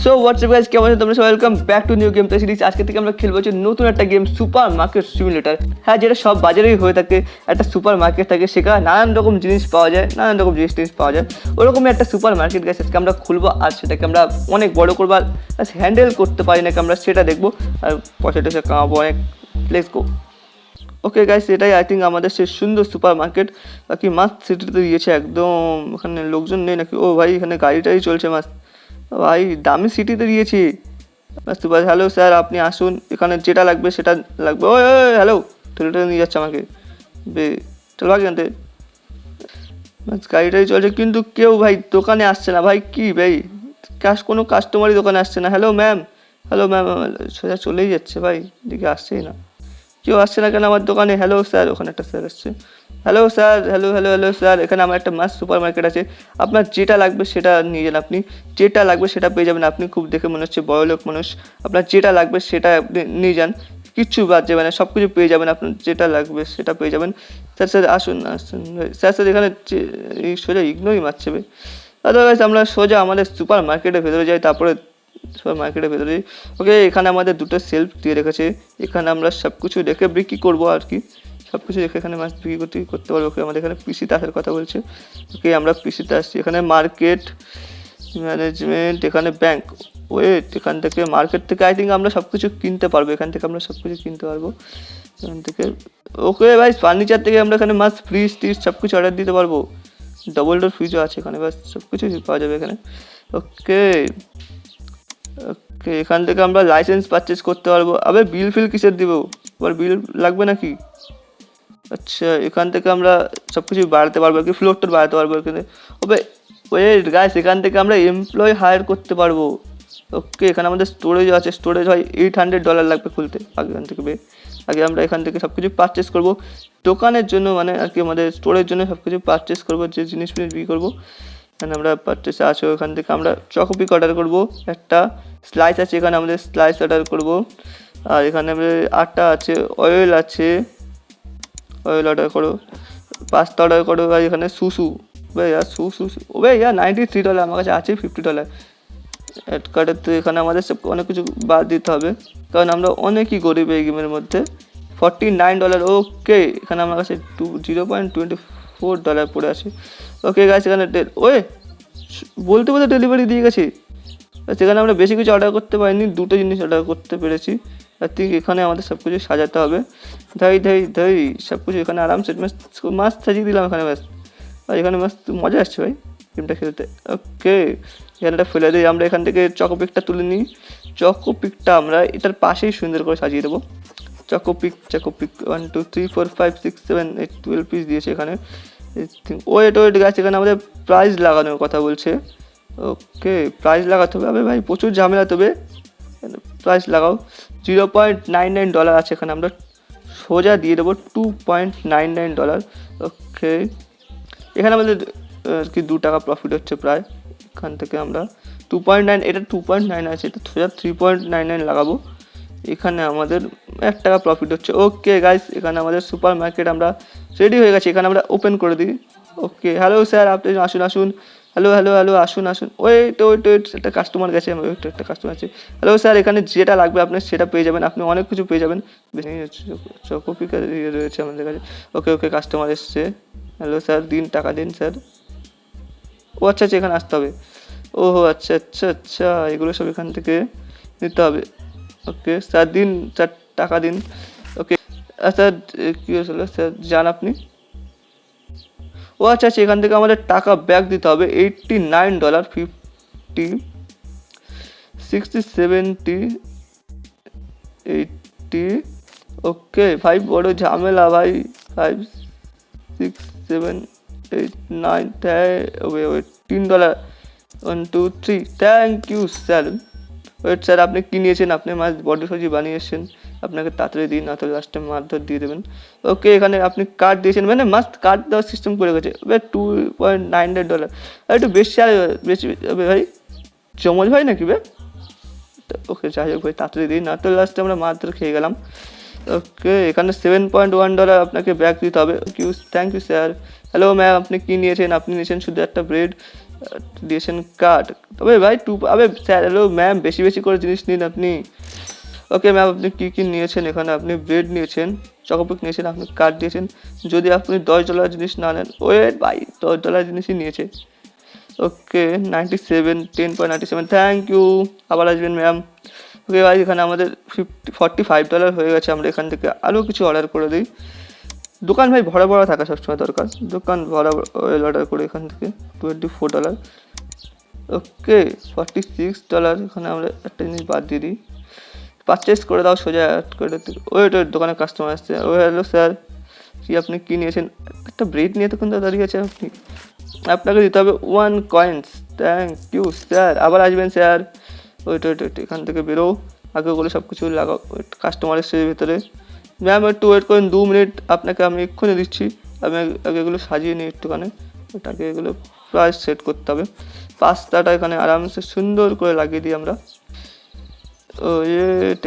So WhatsApp guys, কেমন আছো তোমরা? Welcome back to new game play series. আজকে থেকে আমরা খেলবো নতুন একটা গেম, সুপার মার্কেট সিমুলেটর। হ্যাঁ, যেটা সব বাজারেই হয়ে থাকে, একটা সুপার মার্কেট থাকে, সেখানে নানান রকম জিনিস পাওয়া যায়, নানান রকম জিনিস পাওয়া যায়। ওরকমই একটা সুপার মার্কেট গাইস আজকে আমরা খুলবো, আর সেটাকে আমরা অনেক বড় করবো, আর হ্যান্ডেল করতে পারি নাকি আমরা সেটা দেখবো, আর পয়সা টয়সা কামাবো অনেক। Let's go. ওকে গাইস, এটাই আই থিঙ্ক আমাদের সেই সুন্দর সুপার মার্কেট। বাকি মাস্ট সিটিতে দিয়েছে একদম, ওখানে লোকজন নেই নাকি? ও ভাই, এখানে গাড়িটাই চলছে মাস্ট ভাই, দামি সিটিতে দিয়েছি। হ্যালো স্যার, আপনি আসুন, এখানে যেটা লাগবে সেটা লাগবে। ওই হ্যালো, ঠেলে নিয়ে যাচ্ছে আমাকে, বে চল ভাগ জানতে। গাড়িটাই চলছে কিন্তু কেউ ভাই দোকানে আসছে না ভাই। কি ভাই, কোনো কাস্টমারই দোকানে আসছে না। হ্যালো ম্যাম, হ্যালো ম্যাম, সোজা চলেই যাচ্ছে ভাই, দিকে আসছেই না। কেউ আসছে না কেন আমার দোকানে? হ্যালো স্যার, ওখানে একটা স্যার আসছে। Hello sir, hello hello hello sir, এখানে আমার একটা মাস্ট সুপার মার্কেট আছে, আপনার যেটা লাগবে সেটা নিয়ে যান। আপনি যেটা লাগবে সেটা পেয়ে যাবেন। আপনি খুব দেখে মনে হচ্ছে বড়লোক মানুষ, আপনার যেটা লাগবে সেটা আপনি নিয়ে যান, কিচ্ছু বাদ যাবে না, সব কিছু পেয়ে যাবেন। আপনার যেটা লাগবে সেটা পেয়ে যাবেন। স্যার স্যার আসুন আসুন স্যার স্যার, এখানে সোজা ইগনোরই মারছে ভাই। আদারওয়াইজ আমরা সোজা আমাদের সুপার মার্কেটের ভেতরে যাই, তারপরে সুপার মার্কেটের ভেতরে। ওকে, এখানে আমাদের দুটো সেলফ দিয়ে রেখেছে, এখানে আমরা সব কিছু রেখে বিক্রি করবো আর কি। সব কিছু রেখে এখানে মাছ বিক্রি করতে পারবো। ওকে, আমাদের এখানে পিসিতে আসার কথা বলছে। ওকে, আমরা পিসিতে আসছি। এখানে মার্কেট ম্যানেজমেন্ট, এখানে ব্যাংক। ওয়েট, এখান থেকে মার্কেট থেকে আই থিঙ্ক আমরা সব কিছু কিনতে পারবো, এখান থেকে আমরা সব কিছু কিনতে পারবো এখান থেকে। ওকে ভাই, ফার্নিচার থেকে আমরা এখানে মাছ ফ্রিজ টিজ সব কিছু অর্ডার দিতে পারবো। ডবল ডোর ফ্রিজও আছে এখানে, বাস সব কিছু পাওয়া যাবে এখানে। ওকে ওকে, এখান থেকে আমরা লাইসেন্স পারচেস করতে পারবো। আবে বিল ফিল কিসের দিব? আবার বিল লাগবে নাকি? আচ্ছা, এখান থেকে আমরা সব কিছু বাড়াতে পারবো আর কি, ফ্লোর টোর বাড়াতে পারবো এখানে। ওবে ওয়েট গাইস, এখান থেকে আমরা এমপ্লয় হায়ার করতে পারবো। ওকে, এখানে আমাদের স্টোরেজ আছে, স্টোরেজ হয় $800 লাগবে খুলতে। আগে এখান থেকে আগে আমরা এখান থেকে সব কিছু পারচেস করবো দোকানের জন্য, মানে আর কি আমাদের স্টোরের জন্য সব কিছু পারচেস করবো, যে জিনিস বিক্রি করবো। এখানে আমরা পারচেসে আসো, এখান থেকে আমরা চকোপিক অর্ডার করবো একটা। স্লাইস আছে এখানে, আমাদের স্লাইস অর্ডার করবো। আর এখানে আমাদের আটা আছে, অয়েল আছে, অয়েল অর্ডার করো। পাস্তা অর্ডার করো। আর এখানে সুসু ভাই, ইয়ার সুসু ওবে ইয়ার $93, আমার কাছে আছে $50। অ্যাড কার্ডের তো এখানে আমাদের সব অনেক কিছু বাদ দিতে হবে, কারণ আমরা অনেকই গরিব এই গেমের মধ্যে। $49। ওকে, এখানে আমার কাছে $0.24 পড়ে আছে। ওকে গাছ, এখানে ওয়ে বলতে বলতে ডেলিভারি দিয়ে গেছে। সেখানে আমরা বেশি কিছু অর্ডার করতে পারিনি, দুটো জিনিস অর্ডার করতে পেরেছি। আর ঠিক এখানে আমাদের সব কিছু সাজাতে হবে। ধাই সব কিছু এখানে আরামসে মাছ সাজিয়ে দিলাম এখানে, ব্যাস। আর এখানে মাছ মজা আসছে ভাই গেমটা খেলতে। ওকে, এখানটা ফেলে দিই, আমরা এখান থেকে চকোপিকটা তুলে নিই। চকোপিকটা আমরা এটার পাশেই সুন্দর করে সাজিয়ে দেবো। চকোপিক 1 2 3 4 5 6 7 8 12 পিস দিয়েছে এখানে। ওয়েট গাছ, এখানে আমাদের প্রাইস লাগানোর কথা বলছে। ওকে, প্রাইস লাগাতে হবে। ভাই প্রচুর ঝামেলা, তবে প্রাইস লাগাও। $0.99 আছে এখানে, আমরা সোজা দিয়ে দেবো $2.99। ওকে, এখানে আমাদের কি $2 প্রফিট হচ্ছে প্রায়। এখান থেকে আমরা 2.9, এটা 2.9 আছে, এটা সোজা 3.99 লাগাবো। এখানে আমাদের $1 প্রফিট হচ্ছে। ওকে গাইস, এখানে আমাদের সুপার মার্কেট আমরা রেডি হয়ে গেছে, এখানে আমরা ওপেন করে দিই। ওকে, হ্যালো স্যার, আপনি আসুন আসুন। হ্যালো হ্যালো হ্যালো, আসুন আসুন। ওয়েট, একটা কাস্টমার গেছে, একটা কাস্টমার আছে। হ্যালো স্যার, এখানে যেটা লাগবে আপনি সেটা পেয়ে যাবেন, আপনি অনেক কিছু পেয়ে যাবেন। চকোপিকা রয়েছে আমাদের কাছে। ওকে ওকে, কাস্টমার এসছে। হ্যালো স্যার, দিন, টাকা দিন স্যার। ও আচ্ছা আচ্ছা, এখানে আসতে হবে। ওহো আচ্ছা আচ্ছা আচ্ছা, এগুলো সব এখান থেকে নিতে হবে। ওকে স্যার, দিন স্যার, টাকা দিন। ওকে স্যার, কী হয়েছিল স্যার, যান আপনি। ও আচ্ছা আচ্ছা, এখান থেকে আমাদের টাকা ব্যাক দিতে হবে $89, 50 60 70 80। ওকে ভাই, বড় ঝামেলা ভাই। 5 6 7 8 9 $3। 1 2 3, thank you sir. Wait sir, আপনি কী নিয়েছেন? আপনি মাছ বডি সবজি বানিয়েছেন, আপনাকে তাড়াতাড়ি দিন, না তো লাস্টে মারধর দিয়ে দেবেন। ওকে, এখানে আপনি কার্ড দিয়েছেন, মানে মাস্ট কার্ড দেওয়ার সিস্টেম করে গেছে। $2.99 একটু বেশি, আর বেশি হবে ভাই, জমজ ভাই নাকি বে? ওকে যাই হোক ভাই, তাড়াতাড়ি দিন, না তো লাস্টে আমরা মারধর খেয়ে গেলাম। ওকে, এখানে $7.1 আপনাকে ব্যাক দিতে হবে। Thank you sir. Hello ma'am, আপনি কী নিয়েছেন? আপনি নিয়েছেন শুধু একটা ব্রেড। দিয়েছেন কার্ড। তবে ভাই আবে স্যার হ্যালো ম্যাম, বেশি বেশি করে জিনিস নিন আপনি। ওকে ম্যাম, আপনি কী কী নিয়েছেন এখানে? আপনি ব্রেড নিয়েছেন, চকোপিক নিয়েছেন, আপনি কার্ড দিয়েছেন। যদি আপনি $10 জিনিস না নেন, ওয়েট ভাই $10 জিনিসই নিয়েছে। ওকে 97, 10.97, থ্যাংক ইউ, আবার আসবেন ম্যাম। ওকে ভাই, এখানে আমাদের $45 হয়ে গেছে। আমরা এখান থেকে আরও কিছু অর্ডার করে দিই। দোকান ভাই ভরা ভরা থাকা সবসময় দরকার, দোকান ভরা অয়েল অর্ডার করে এখান থেকে $24। ওকে $46। এখানে আমরা একটা জিনিস বাদ দিয়ে দিই, পারচেস করে দাও, সোজা অ্যাড করে দিই। ওয়েট দোকানে কাস্টমার আসছে। ও হ্যালো স্যার, কি আপনি কী নিয়েছেন? একটা ব্রেড নিয়ে তখন তো দাঁড়িয়ে আছে আপনি, আপনাকে দিতে হবে 1 কয়েন্স। থ্যাংক ইউ স্যার, আবার আসবেন স্যার। ওইট এখান থেকে বেরো, আগে ওগুলো সব কিছু লাগাও। কাস্টমার এসছে ভিতরে। ম্যাম একটু ওয়েট করেন 2 মিনিট, আপনাকে আমি এক্ষুনি দিচ্ছি। আমি আগে এগুলো সাজিয়ে নিই একটুখানি, ওটাকে এগুলো প্রাইস সেট করতে হবে। পাস্তাটা এখানে আরামসে সুন্দর করে লাগিয়ে দিই আমরা। ও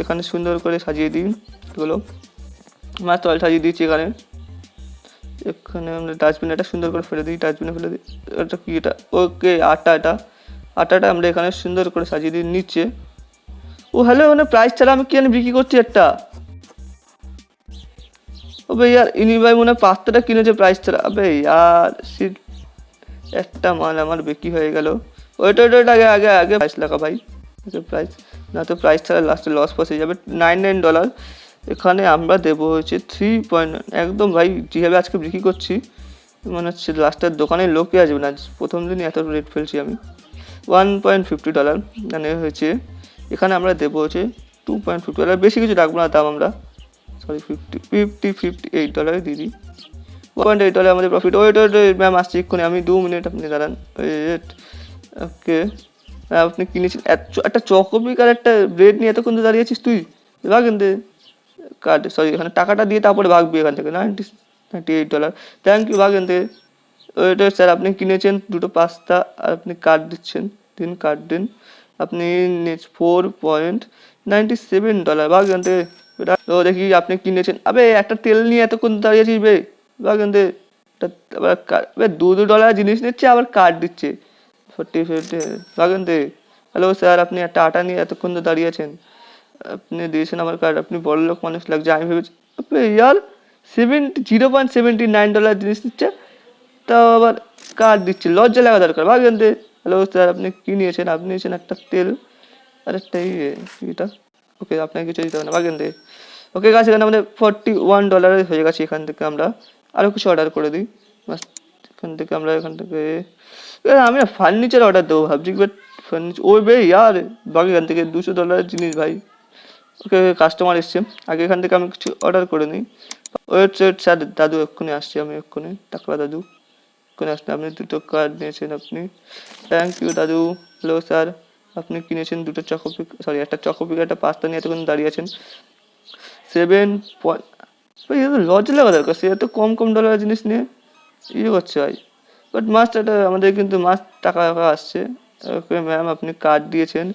এখানে সুন্দর করে সাজিয়ে দিই এগুলো, মাছ তল সাজিয়ে দিচ্ছি এখানে। এখানে আমরা ডাস্টবিন এটা সুন্দর করে ফেলে দিই, ডাস্টবিনে ফেলে দিই। এটা কি এটা? ওকে আটাটা আমরা এখানে সুন্দর করে সাজিয়ে দিই নিচে। ও হ্যালো, মানে প্রাইস ছাড়া আমি কি জানি বিক্রি করছি একটা। ও ভাই ইয়ার, ইনি ভাই মনে হয় পাস্তাটা কিনেছে প্রাইস ছাড়া। আবে ইয়ার সিট, একটা মাল আমার বিক্রি হয়ে গেল। ওইটা আগে আগে আগে প্রাইস লাগা ভাই, প্রাইস না তো প্রাইস ছাড়া লাস্টে লস ফসে যাবে। $99। এখানে আমরা দেবো হচ্ছে 3. একদম ভাই যেভাবে আজকে বিক্রি করছি মনে হচ্ছে লাস্টের দোকানে লোকই আসবে না, প্রথম দিনই এত রেট ফেলছি আমি। $1.50 মানে হয়েছে। এখানে আমরা দেবো হচ্ছে $2.50, বেশি কিছু রাখবো না দাম আমরা, সরি $58 দিয়ে দিই। $1.8 আমাদের প্রফিট। ওয়েট ম্যাম আসছি এক্ষুনি, আমি 2 মিনিট, আপনি দাঁড়ান। ওকে আপনি কিনেছেন একটা চকোপিক আর একটা ব্রেড নিয়ে এতক্ষণ দাঁড়িয়েছিস তুই, ভাগ এনতে কার্ড, সরি এখানে টাকাটা দিয়ে তারপরে ভাগবি এখান থেকে। $98, থ্যাংক ইউ, ভাগ এনতে। ওইটা স্যার আপনি কিনেছেন 2টো পাস্তা আর আপনি কার্ড দিচ্ছেন, দিন কার্ড দিন। আপনি $4.97, ভাগ এনতে। ও দেখি আপনি কিনেছেন। আবে একটা তেল নিয়ে এতক্ষণ দাঁড়িয়েছিস বে, ভাগ এনতে। আবার $2 জিনিস নিচ্ছে আবার কার্ড দিচ্ছে 40 ভাগ এনতে। হ্যালো স্যার, আপনি একটা আটা নিয়ে এতক্ষণ তো দাঁড়িয়েছেন, আপনি দিয়েছেন আমার কার্ড, আপনি বড় লোক মানুষ লাগছে আমি ভেবেছি। ইয়ার $0.79 জিনিস দিচ্ছে, তাও আবার কার্ড দিচ্ছে, লজ্জা লাগা দরকার, ভাগ এনতে। হ্যালো স্যার, আপনি কী নিয়েছেন? আপনি নিয়েছেন একটা তেল আর একটা এটা। ওকে আপনাকে কিছু দিতে হবে না, ভাগ এনতে। ওকে গাছ, এখানে আমাদের $41 হয়ে গেছে। এখান থেকে আমরা আরও কিছু অর্ডার করে দিই। এখান থেকে আমি ফার্নিচার অর্ডার দেবো ভাবছি, বাট ফার্নিচার ওই বে ইয়ার বাকি এখান থেকে $200 জিনিস ভাই। ওকে কাস্টমার এসছে, আগে এখান থেকে আমি কিছু অর্ডার করে নিই। ওয়েট স্যার, দাদু এক্ষুনি আসছি, আমি এক্ষুনি টাকলা দাদু এক্ষুনি আসলে। আপনি 2টো কার্ড নিয়েছেন আপনি, থ্যাংক ইউ দাদু। হ্যালো স্যার, আপনি কিনেছেন 2টো চকোপিক, সরি একটা চকোপিক একটা পাস্তা নিয়ে এতক্ষণ দাঁড়িয়ে আছেন। 7 ভাই এত লজ্জা লাগা দরকার, সে এত কম কম ডলারের জিনিস নিয়ে করছে ভাই। বাট মাস্ট এটা আমাদের কিন্তু মাস্ট টাকা আসছে। ওকে ম্যাম, আপনি কার্ড দিয়েছেন,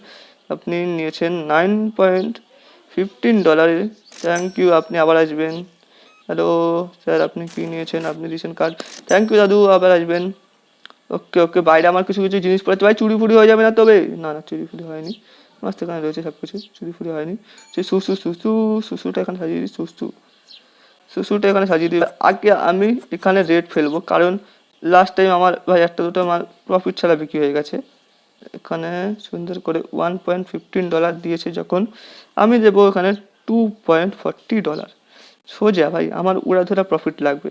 আপনি নিয়েছেন $9.15, থ্যাংক ইউ, আপনি আবার আসবেন। হ্যালো স্যার, আপনি কী নিয়েছেন? আপনি দিয়েছেন কার্ড, থ্যাংক ইউ দাদু, আবার আসবেন। ওকে বাইরে আমার কিছু কিছু জিনিস পড়েছে ভাই, চুরি ফুরি হয়ে যাবে না তবে? না চুরি ফুরি হয়নি, মাস্ট এখানে রয়েছে সব কিছু, চুরি ফুরি হয়নি। সেই সুসুটা এখানে সাজিয়ে দিই, সুসুটা এখানে সাজিয়ে দিই। আগে আমি এখানে রেট ফেলবো, কারণ লাস্ট টাইম আমার ভাই একটা দুটো আমার প্রফিট ছাড়া বিক্রি হয়ে গেছে। এখানে সুন্দর করে $1.15 দিয়েছে যখন, আমি দেবো এখানে $2.40, সোজা ভাই আমার উড়াধুরা প্রফিট লাগবে।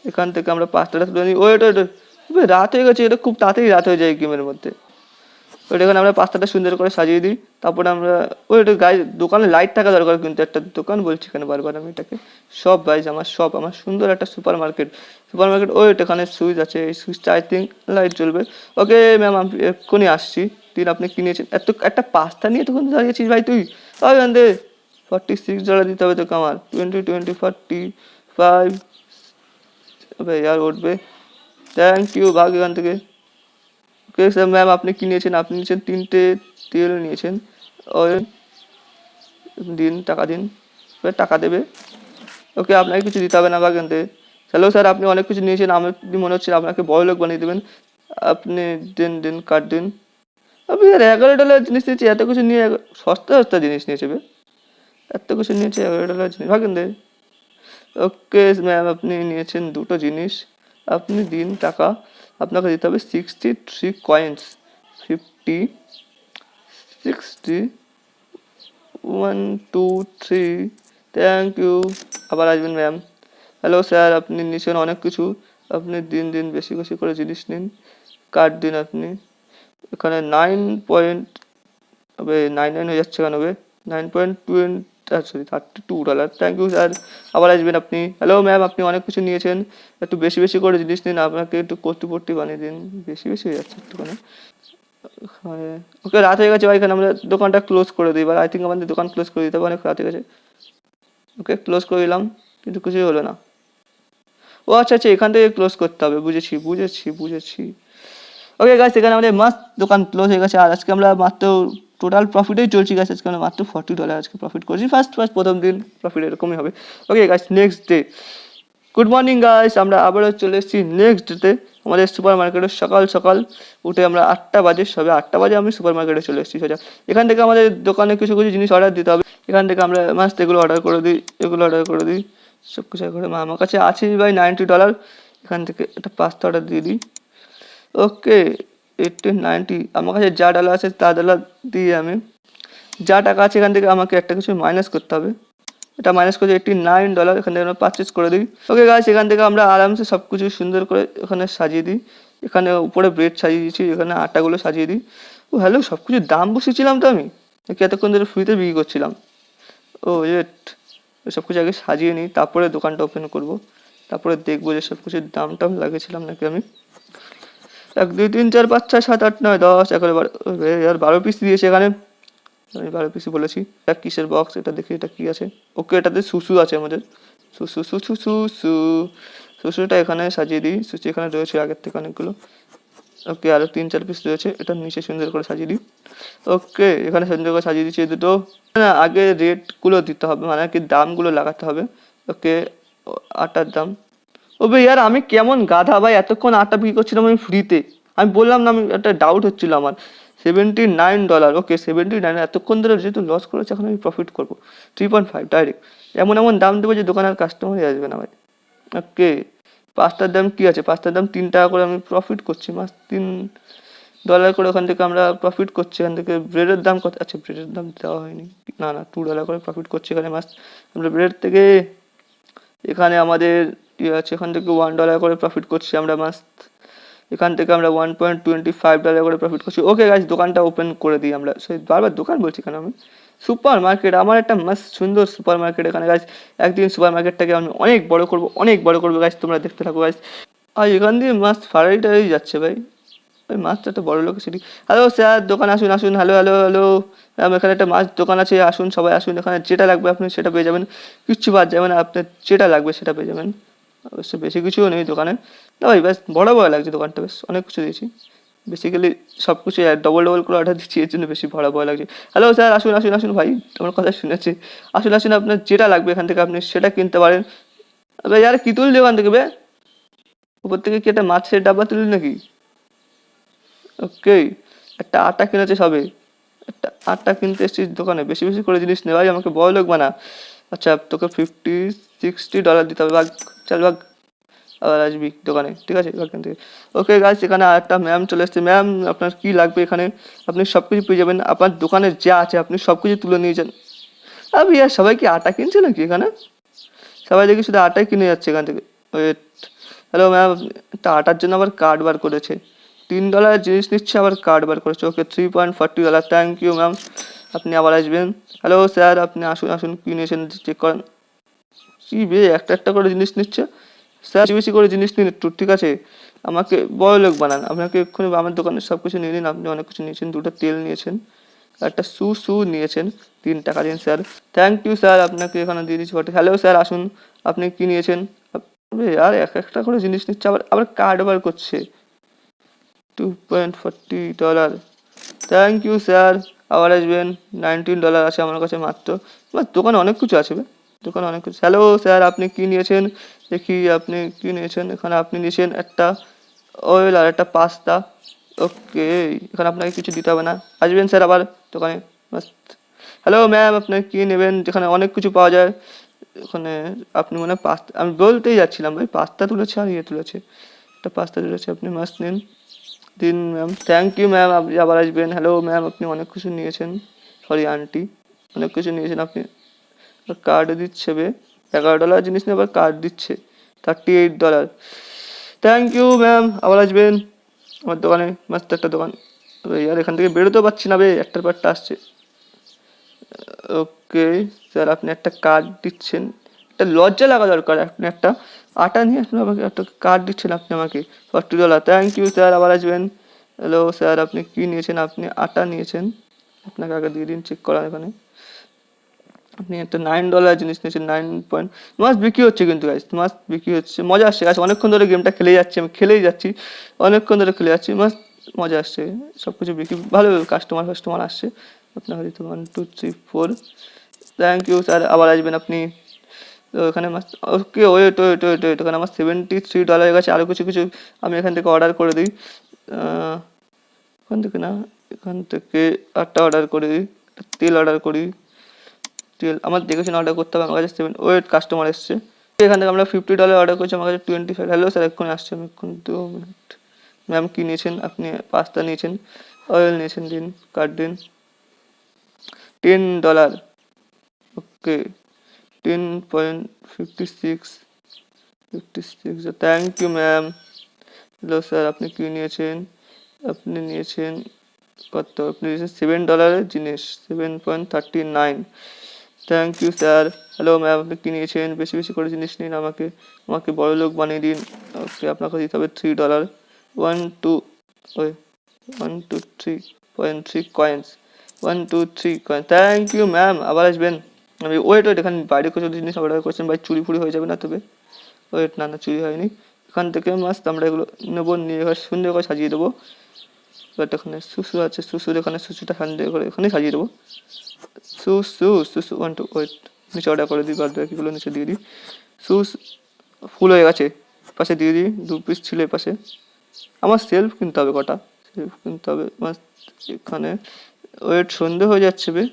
এখান থেকে আমরা পাঁচটা তুলে নিই। ওইটা রাত হয়ে গেছে, এটা খুব তাড়াতাড়ি রাত হয়ে যায় গেমের মধ্যে। ওইটা এখানে আমরা পাস্তাটা সুন্দর করে সাজিয়ে দিই। তারপরে আমরা ওইটা গায়ে দোকানে লাইট থাকা দরকার, কিন্তু একটা দোকান বলছি এখানে বারবার আমি এটাকে, সব গাইজ আমার সুন্দর একটা সুপার মার্কেট। ওইটা এখানে সুইচ আছে, এই সুইচটা আই থিঙ্ক লাইট জ্বলবে। ওকে ম্যাম, আমি এক্ষুনি আসছি। দিন আপনি কিনেছেন একটা পাস্তা নিয়ে তখন দাঁড়িয়েছিস ভাই তুই, ওই দে $46 দিতে হবে তোকে আমার। 20 45 ভাই আর উঠবে, থ্যাংক ইউ, ভাগ এখান থেকে। ওকে স্যার ম্যাম, আপনি কি নিয়েছেন? আপনি নিয়েছেন 3টে তেল নিয়েছেন, অয়েল দিন, টাকা দিন, টাকা দেবে। ওকে আপনাকে কিছু দিতে হবে না, ভাগ এখান থেকে। হ্যালো স্যার, আপনি অনেক কিছু নিয়েছেন, আমার মনে হচ্ছে আপনাকে বড় লোক বানিয়ে দেবেন। আপনি দিন দিন কাট দিন। আপনি আর $11 জিনিস নিয়েছি, এত কিছু নিয়ে সস্তা সস্তা জিনিস নিয়েছে বে, এত কিছু নিয়েছে $11 জিনিস, ভাগেন দে। ওকে ম্যাম, আপনি নিয়েছেন দুটো জিনিস, আপনি দিন টাকা, আপনাকে দিতে হবে 63 কয়েন্স, 50, 60, 1, 2, 3, থ্যাংক ইউ। আবার আসবেন ম্যাম। হ্যালো স্যার, আপনি নিয়েছেন অনেক কিছু, আপনি দিন দিন বেশি বেশি করে জিনিস নিন, কার্ড দিন আপনি। এখানে 9 হবে, 99 হয়ে যাচ্ছে কেন হবে, 9.20, সরি $32, থ্যাংক ইউ স্যার। আবার আসবেন আপনি। হ্যালো ম্যাম, আপনি অনেক কিছু নিয়েছেন, একটু বেশি বেশি করে জিনিস নিন, আপনাকে একটু কর্তৃপট্টি বানিয়ে দিন, বেশি বেশি হয়ে যাচ্ছে একটুখানি। ওকে, রাত হয়ে গেছে ভাই, এখানে আমরা দোকানটা ক্লোজ করে দিই, এবার আই থিঙ্ক আমাদের দোকান ক্লোজ করে দিতে হবে, অনেক রাত হয়ে গেছে। ওকে, ক্লোজ করে দিলাম, কিন্তু কিছুই হলো না। ও আচ্ছা আচ্ছা, এখান থেকে ক্লোজ করতে হবে, বুঝেছি বুঝেছি বুঝেছি। ওকে গাইস, এখানে আমাদের মাস্ট দোকান ক্লোজ হয়ে গেছে, আর আজকে আমরা মাত্র টোটাল প্রফিটেই চলছি গাইস, আজকে আমরা মাত্র $40 আজকে প্রফিট করছি, ফার্স্ট প্রথম দিন প্রফিট এরকমই হবে। Okay guys, next day. Good morning guys, আমরা আবারও চলে এসেছি নেক্সট ডেতে আমাদের সুপার মার্কেটে। সকাল সকাল উঠে আমরা 8টা বাজে, সবে 8টা বাজে আমি সুপার মার্কেটে চলে এসেছি সোজা। এখান থেকে আমাদের দোকানে কিছু কিছু জিনিস অর্ডার দিতে হবে, এখান থেকে আমরা মাস্ট এগুলো অর্ডার করে দিই, এগুলো অর্ডার করে দিই, সব কিছু করে। আমার কাছে আছে ভাই $90, এখান থেকে একটা পাস্তা অর্ডার দিয়ে দিই। ওকে, 1890, আমার কাছে যা ডলার আছে তা ডলার দিয়ে আমি, যা টাকা আছে এখান থেকে আমাকে একটা কিছু মাইনাস করতে হবে, এটা মাইনাস করে $89, এখান থেকে আমরা পারচেস করে দিই। ওকে গাইস, এখান থেকে আমরা আরামসে সব কিছু সুন্দর করে এখানে সাজিয়ে দিই, এখানে উপরে ব্রেড সাজিয়ে দিচ্ছি, এখানে আটাগুলো সাজিয়ে দিই। ও হ্যালো, সব কিছুর দাম বসেছিলাম তো আমি, নাকি এতক্ষণ ধরে ফ্রিতে বিক্রি করছিলাম? ও ওয়েট, সব কিছু আগে সাজিয়ে নিই, তারপরে দোকানটা ওপেন করব, তারপরে দেখবো যে সব কিছুর দাম টাম লাগিয়েছিলাম নাকি আমি। 1, 2, 3, 4, 5, 6, 7, 8, 9, 10, 11, 12, আর 12 পিস দিয়েছে এখানে, আমি 12 পিসই বলেছি। এটা কিসের বক্স, এটা দেখি এটা কি আছে। ওকে, এটাতে সুসু আছে আমাদের, সুসু সুসু সুসু, সুসুটা এখানে সাজিয়ে দিই, সুসু এখানে রয়েছে আগের থেকে অনেকগুলো। ওকে, আরও 3-4 পিস রয়েছে, এটা নিচে সুন্দর করে সাজিয়ে দিই। ওকে, এখানে সুন্দর করে সাজিয়ে দিচ্ছি দুটো। না, আগে রেটগুলো দিতে হবে, মানে কি দামগুলো লাগাতে হবে। ওকে, আটার দাম, ও ভাই ইয়ার আমি কেমন গাধা ভাই, এতক্ষণ আটা বিক্রি করছিলাম আমি ফ্রিতে, আমি বললাম না, আমি একটা ডাউট হচ্ছিল আমার। $79, ওকে 79, এতক্ষণ ধরে যেহেতু লস করেছে, এখন আমি প্রফিট করবো 3.5 ডাইরেক্ট। এমন এমন দাম দেবো যে দোকানের কাস্টমারই আসবে না ভাই। ওকে, পাস্তার দাম কি আছে, পাস্তার দাম $3 করে আমি প্রফিট করছি, মাস $3 করে ওখান থেকে আমরা প্রফিট করছি। এখান থেকে ব্রেডের দাম কত, আচ্ছা ব্রেডের দাম দেওয়া হয়নি, না না $2 করে প্রফিট করছি এখানে মাস আমরা ব্রেড থেকে। এখানে আমাদের ইয়ে আছে, এখান থেকে $1 করে প্রফিট করছি আমরা মাস্ট, এখান থেকে আমরা $1.25 করে প্রফিট করছি। ওকে গাইস, দোকানটা ওপেন করে দিই আমরা, সেই বারবার দোকান বলছি কেন আমি, সুপার মার্কেট, আমার একটা মাস্ট সুন্দর সুপার মার্কেট এখানে গাইস। একদিন সুপার মার্কেটটাকে আমি অনেক বড় করবো, অনেক বড় করবো গাইস, তোমরা দেখতে থাকো গাইস। আর এখান দিয়ে মাস্ট ফারারিটাই যাচ্ছে ভাই, ওই মাছটা একটা বড় লোক সেটি। হ্যালো স্যার, দোকান আসুন আসুন, হ্যালো হ্যালো হ্যালো, এখানে একটা মাছ দোকান আছে, আসুন সবাই আসুন, এখানে যেটা লাগবে আপনি সেটা পেয়ে যাবেন, কিচ্ছু বাদ যাবে না, আপনার যেটা লাগবে সেটা পেয়ে যাবেন। অবশ্য বেশি কিছুও নেই দোকানে, না ভাই বেশ বড় বড় লাগছে দোকানটা, বেশ অনেক কিছু দিয়েছি, বেসিক্যালি সব কিছু ডবল ডবল করে অর্ডার দিচ্ছি, এর জন্য বেশি বড় বড় লাগছে। হ্যালো স্যার, আসুন আসুন আসুন ভাই, আমার কথা শুনেছি, আসুন আসুন, আপনার যেটা লাগবে এখান থেকে আপনি সেটা কিনতে পারেন। ভাই ইয়ার কি তুললি ওখান থেকে বে, উপর থেকে কি একটা মাছের ডাব্বা তুললি নাকি? ওকে, একটা আটা কিনেছে সবে, একটা আটা কিনতে এসেছিস দোকানে, বেশি বেশি করে জিনিস নে ভাই, আমাকে বড় লোক বানা। আচ্ছা, তোকে $50-60 দিতে হবে, ভাগ, চল ভাগ, আবার আসবি দোকানে, ঠিক আছে এখান থেকে। ওকে গাইস, এখানে আরেকটা ম্যাম চলে এসছে। ম্যাম, আপনার কি লাগবে এখানে, আপনি সব কিছু পেয়ে যাবেন, আপনার দোকানে যা আছে আপনি সব কিছু তুলে নিয়ে যান। আমি আর সবাই কি আটা কিনছে নাকি এখানে, সবাই দেখি শুধু আটাই কিনে যাচ্ছে এখান থেকে। ওয়েট, হ্যালো ম্যাম, একটা আটার জন্য আবার কার্ড বার করেছে, $3 জিনিস নিচ্ছে, আবার কার্ড বার করেছে। ওকে, $3.40, থ্যাংক ইউ ম্যাম, আপনি আবার আসবেন। হ্যালো স্যার, আপনি আসুন আসুন, কি নিয়েছেন চেক করেন। কি বে, একটা একটা করে জিনিস নিচ্ছে স্যার, বেশি বেশি করে জিনিস নিন একটু, ঠিক আছে, আমাকে বড় লোক বানান। আপনাকে এক্ষুনি আমার দোকানের সব কিছু নিয়ে নিন, আপনি অনেক কিছু নিয়েছেন, দুটো তেল নিয়েছেন, একটা শু নিয়েছেন, $3 দিন স্যার। থ্যাংক ইউ স্যার, আপনাকে এখানে দিয়ে দিচ্ছি। হ্যালো স্যার, আসুন, আপনি কি নিয়েছেন? আর এক একটা করে জিনিস নিচ্ছে, আবার আবার কার্ড বার করছে, $2.40, থ্যাংক ইউ স্যার, আবার আসবেন। $19 আছে আমার কাছে মাত্র, আমার দোকানে অনেক কিছু আছে বে, দোকানে অনেক কিছু। হ্যালো স্যার, আপনি কি নিয়েছেন দেখি, আপনি কি নিয়েছেন, এখানে আপনি নিয়েছেন একটা অয়েল আর একটা পাস্তা। ওকে, এখানে আপনাকে কিছু দিতে হবে না, আসবেন স্যার আবার দোকানে। মাস্ত। হ্যালো ম্যাম, আপনার কী নেবেন? যেখানে অনেক কিছু পাওয়া যায় ওখানে। আপনি মনে হয় পাস্তা, আমি বলতেই যাচ্ছিলাম ভাই, পাস্তা তুলেছে আর ইয়ে তুলেছে, একটা পাস্তা তুলেছে, আপনি মাস্ট নিন, দিন ম্যাম। থ্যাংক ইউ ম্যাম, আপনি আবার আসবেন। হ্যালো ম্যাম, আপনি অনেক কিছু নিয়েছেন, সরি আন্টি, অনেক কিছু নিয়েছেন আপনি। কার্ড দিচ্ছে বে, $11 জিনিস নিয়ে আবার কার্ড দিচ্ছে, $38। থ্যাংক ইউ ম্যাম, আবার আসবেন আমার দোকানে, মাস্ত একটা দোকান। আর এখান থেকে বেরোতেও পারছি না বে, একটার পর একটা আসছে। ওকে স্যার, আপনি একটা কার্ড দিচ্ছেন, একটা লজ্জা লাগা দরকার, আপনি একটা আটা নিয়ে আপনি আমাকে একটা কার্ড দিচ্ছেন আপনি আমাকে, $40। থ্যাংক ইউ স্যার, আবার আসবেন। হ্যালো স্যার, আপনি কী নিয়েছেন? আপনি আটা নিয়েছেন, আপনাকে আগে দিয়ে দিন, চেক করা এখানে। আপনি একটা $9 জিনিস নিয়েছেন, 9 পয়েন্ট। মাস্ট বিক্রি হচ্ছে কিন্তু গাইস, মাস্ট বিক্রি হচ্ছে, মজা আসছে গাছ, অনেকক্ষণ ধরে গেমটা খেলে যাচ্ছি, আমি খেলেই যাচ্ছি, অনেকক্ষণ ধরে খেলে যাচ্ছি, মাস্ট মজা আসছে, সব কিছু বিক্রি ভালো, কাস্টমার আসছে। আপনাকে দিতে 1 2 3 4। থ্যাংক ইউ স্যার, আবার আসবেন আপনি। তো এখানে মাস্ট, ওকে ওয়েট, এখানে আমার $73 হয়ে গেছে, আরও কিছু কিছু আমি এখান থেকে অর্ডার করে দিই। এখান থেকে না, এখান থেকে আটটা অর্ডার করে দিই, তেল অর্ডার করি, তেল আমার দেখে শুনে অর্ডার করতে হবে, আমার কাছে ওয়েট কাস্টমার এসছে, এখান থেকে আমরা $50 অর্ডার করছি, আমার কাছে 25। হ্যালো স্যার, এক্ষুনি আসছে, আমি এক্ষুনি 2 মিনিট। ম্যাম কী নিয়েছেন আপনি? পাস্তা নিয়েছেন, অয়েল নিয়েছেন, দিন কার্ড দিন, $10। Okay, 10.56 thank you ma'am. Hello sir, আপনি কী নিয়েছেন? আপনি নিয়েছেন কত? আপনি নিয়েছেন $7 জিনিস, 7.39। Thank you sir. Hello ma'am, আপনি কী নিয়েছেন? বেশি বেশি করে জিনিস নিন, আমাকে আমাকে বড় লোক বানিয়ে দিন। ওকে, আপনাকে দিতে হবে $3। 1 2 3.3 coins, 1 2 3 coin. Thank you ma'am, আবার আসবেন। আমি ওয়েট, এখানে বাইরে কিছু জিনিস অর্ডার করছেন ভাই, চুরি ফুরি হয়ে যাবে না তবে? ওয়েট, না চুরি হয়নি। এখান থেকে মাস্ট আমরা এগুলো নেবো, নিয়ে এবার সুন্দর করে সাজিয়ে দেবো। এবার এখানে সুসু আছে, সুসুর এখানে সুসুটা সুন্দর করে এখানে সাজিয়ে দেবো। সুসু 1 2 ওয়েট, নিচে অর্ডার করে দিই, বাদ বাকিগুলো নিচে দিয়ে দিই। ফুল হয়ে গেছে, পাশে দিয়ে দিই, 2 পিস ছিল পাশে। আমার সেলফ কিনতে হবে, কটা সেলফ কিনতে হবে মাস্ট। এখানে ওয়েট, সন্ধে হয়ে যাচ্ছে বে,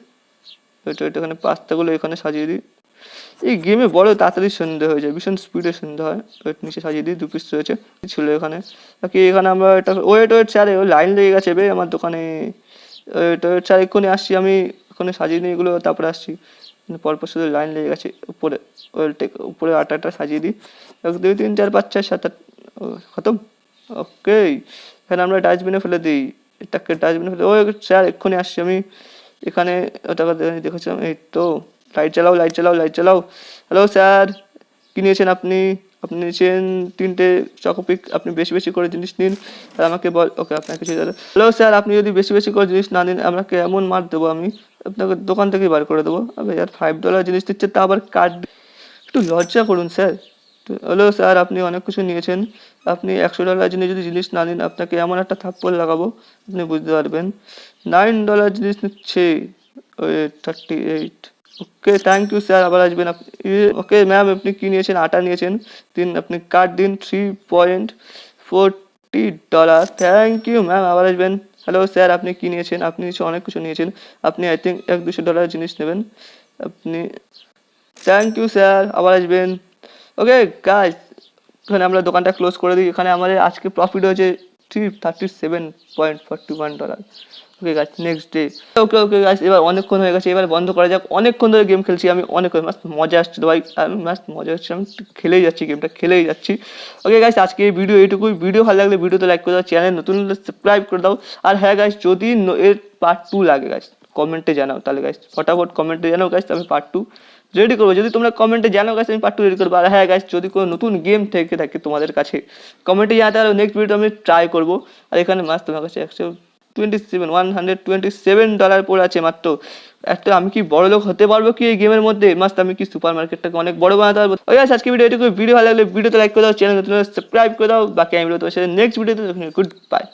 ওয়েট এখানে পাস্তাগুলো এখানে সাজিয়ে দিই। এই গেমে বড় তাড়াতাড়ি সন্ধে হয়ে যায়, ভীষণ স্পিডে সন্ধে হয়। ওয়েট নিচে সাজিয়ে দিই, 2 পিস রয়েছে ছিল এখানে। বাকি এখানে আমরা এটা ওয়েট স্যার, লাইন লেগে গেছে বে আমার দোকানে। ওয়েট স্যার, এক্ষুনি আসছি আমি, এখানে সাজিয়ে নিই এগুলো, তারপরে আসছি। পরপর শুধু লাইন লেগে গেছে উপরে, ওয়েলটে উপরে আটাটা সাজিয়ে দিই। 1 2 3 4 5 6 7 8 খতম। ওকে, এখানে আমরা ডাস্টবিনে ফেলে দিই, এটাকে ডাস্টবিনে ফেলে। ওই স্যার, এক্ষুনি আসছি আমি, এখানে ওটাকে দেখেছিলাম, এই তো। লাইট চালাও, লাইট চালাও, লাইট চালাও। হ্যালো স্যার, কী নিয়েছেন আপনি? আপনি নিয়েছেন 3টে চকোপিক, আপনি বেশি বেশি করে জিনিস নিন আর আমাকে বল। ওকে, আপনাকে কিছু দাদা। হ্যালো স্যার, আপনি যদি বেশি বেশি করে জিনিস না নিন, আপনাকে এমন মার দেবো আমি, আপনাকে দোকান থেকেই বার করে দেবো। আবে यार, $5 জিনিস দিচ্ছে, তা আবার কার্ড, একটু লজ্জা করুন স্যার। হ্যালো স্যার, আপনি অনেক কিছু নিয়েছেন, আপনি $100 জিনিস যদি জিনিস না নিন, আপনাকে এমন একটা থাপ্পড় লাগাবো আপনি বুঝতে পারবেন। $9 জিনিস নিচ্ছে, ওই 38। ওকে, থ্যাংক ইউ স্যার, আবার আসবেন আপনি। ওকে ম্যাম, আপনি কী নিয়েছেন? আটা নিয়েছেন, দিন, আপনি কার্ড দিন, $3.40। থ্যাংক ইউ ম্যাম, আবার আসবেন। হ্যালো স্যার, আপনি কী নিয়েছেন? আপনি অনেক কিছু নিয়েছেন, আপনি আই থিঙ্ক $100-200 জিনিস নেবেন আপনি। থ্যাংক ইউ স্যার, আবার আসবেন। ওকে গাইস, এখানে আমরা দোকানটা ক্লোজ করে দিই। এখানে আমাদের আজকে প্রফিট হয়েছে $37.41। Okay guys, next day. Okay guys, এবার অনেকক্ষণ হয়ে গেছে, এবার বন্ধ করা যাক। অনেকক্ষণ ধরে গেম খেলছি আমি, অনেক মাস্ট মজা আসছে ভাই, আমি মাস্ট মজা হচ্ছে, আমি খেলেই যাচ্ছি, গেমটা খেলেই যাচ্ছি। ওকে গাইস, আজকে এই ভিডিও এইটুকুই। ভিডিও ভালো লাগলে ভিডিওতে লাইক করে দাও, চ্যানেল নতুন হলে সাবস্ক্রাইব করে দাও। আর হ্যাঁ গাইস, যদি এর পার্ট 2 লাগে গাইস, কমেন্টে জানাও, তাহলে গাইস ফটাফট কমেন্টে জানাও গাইস, আমি পার্ট 2 রেডি করবো। যদি তোমরা কমেন্টে জানাও গাইস, আমি পার্ট 2 রেডি করবো। আর হ্যাঁ গাইস, যদি কোনো নতুন গেম থেকে থাকে তোমাদের কাছে, কমেন্টে জানাতে পারো, নেক্সট ভিডিও আমি ট্রাই করবো। আর এখানে মাস্ট তোমার কাছে $127 পড়ে আছে মাত্র একটা। আমি কি বড় লোক হতে পারবো কি এই গেমের মধ্যে? মাস্ট আমি কি সুপার মার্কেটটাকে অনেক বড় বানাতে পারবো? ওই গাইস, আজকে ভিডিও এটুকু। ভিডিও ভালো লাগলে ভিডিওতে লাইক করে দাও, চ্যানেল নতুন সাবস্ক্রাইব করে দাও। বাকি আমি তোমার সাথে নেক্সট ভিডিওতে। Good bye.